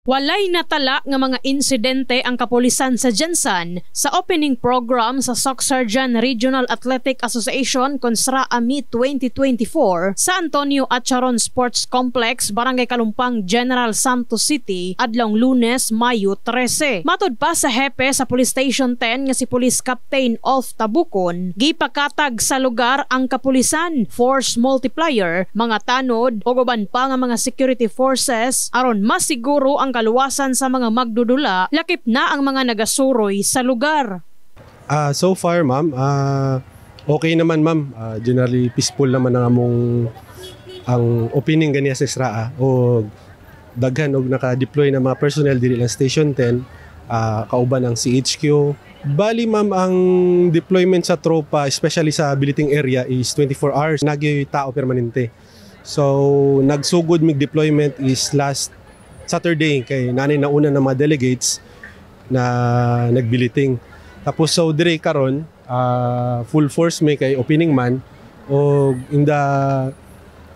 Walay natala nga mga insidente ang kapulisan sa Jensan sa opening program sa Socsarjan Regional Athletic Association Consra Ami 2024 sa Antonio Acharon Sports Complex, Barangay Kalumpang, General Santos City, adlong Lunes, Mayo 13. Matod pa sa hepe sa Police Station 10 nga si Police Captain Olf Tabukon, gipakatag sa lugar ang kapulisan, force multiplier, mga tanod ug uban pa nga mga security forces aron masiguro ang kaluwasan sa mga magdudula, lakip na ang mga nagasuroy sa lugar. So far, ma'am, okay naman, ma'am. Generally peaceful naman ang opening ganiya sa Israa o daghan og naka-deploy na mga personnel diri lang Station 10, kauban ang CHQ. Bali, ma'am, ang deployment sa tropa, especially sa billeting area, is 24 hours. Nagyoy tao permanente. So, nagsugod mig deployment is last Saturday kay nanay na una ng mga delegates na nagbiliting. Tapos so dire karon full force may kay opening man o in the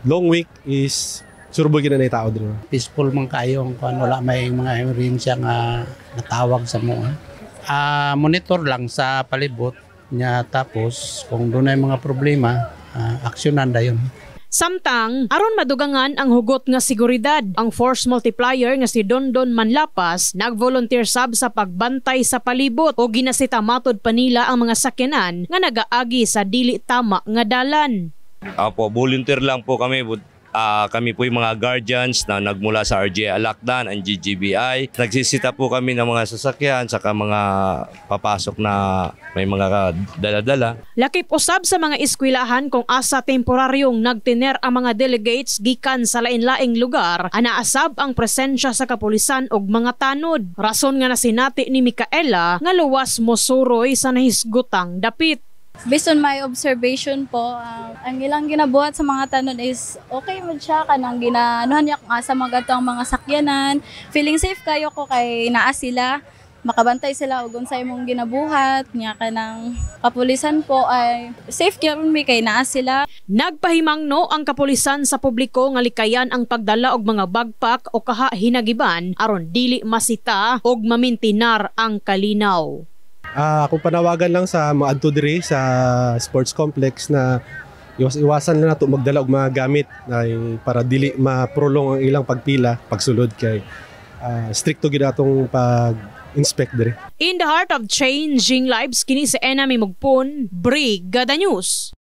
long week is surbol gina na tao dire. Peaceful man kayo kung wala may mga emergency nga natawag sa mo. Monitor lang sa palibot niya, tapos kung doon ay mga problema, aksyonan dayon. Samtang, aron madugangan ang hugot nga seguridad, ang force multiplier nga si Dondon Manlapas nag-volunteer sab sa pagbantay sa palibot o ginasita matod pa nila ang mga sakyanan nga nagaagi sa dili tama nga dalan. Apo, volunteer lang po kami. Kami po yung mga guardians na nagmula sa RGA Alakdan, ang GGBI. Nagsisita po kami ng mga sasakyan saka mga papasok na may mga dala-dala. Lakip usab sa mga eskwelahan kung asa temporaryong nagtiner ang mga delegates gikan sa lain-laing lugar, anaasab ang presensya sa kapulisan og mga tanod. Rason nga nasinati ni Micaela nga luwas mosuroy sa nahisgutang dapit. Based on my observation po, ang ilang ginabuhat sa mga tanod is okay mo siya kanang ginanuhan niya kung asa mga gatong mga sakyanan. Feeling safe kayo ko kay naa sila, makabantay sila ug unsay imong ginabuhat niya kanang kapulisan po ay safe gyud mi kay naa sila. Nagpahimangno ang kapulisan sa publiko nga likayan ang pagdala og mga backpack o kaha hinagiban aron dili masita og mamintinar ang kalinaw. Kung panawagan lang sa mga adto diri sa sports complex na iwasan lang nato magdala og mga gamit para dili ma-prolong ang ilang pagpila pagsulod kay stricto gid atong pag-inspect diri. In the heart of changing lives, kini sa Enami Mugpon, Brigada News.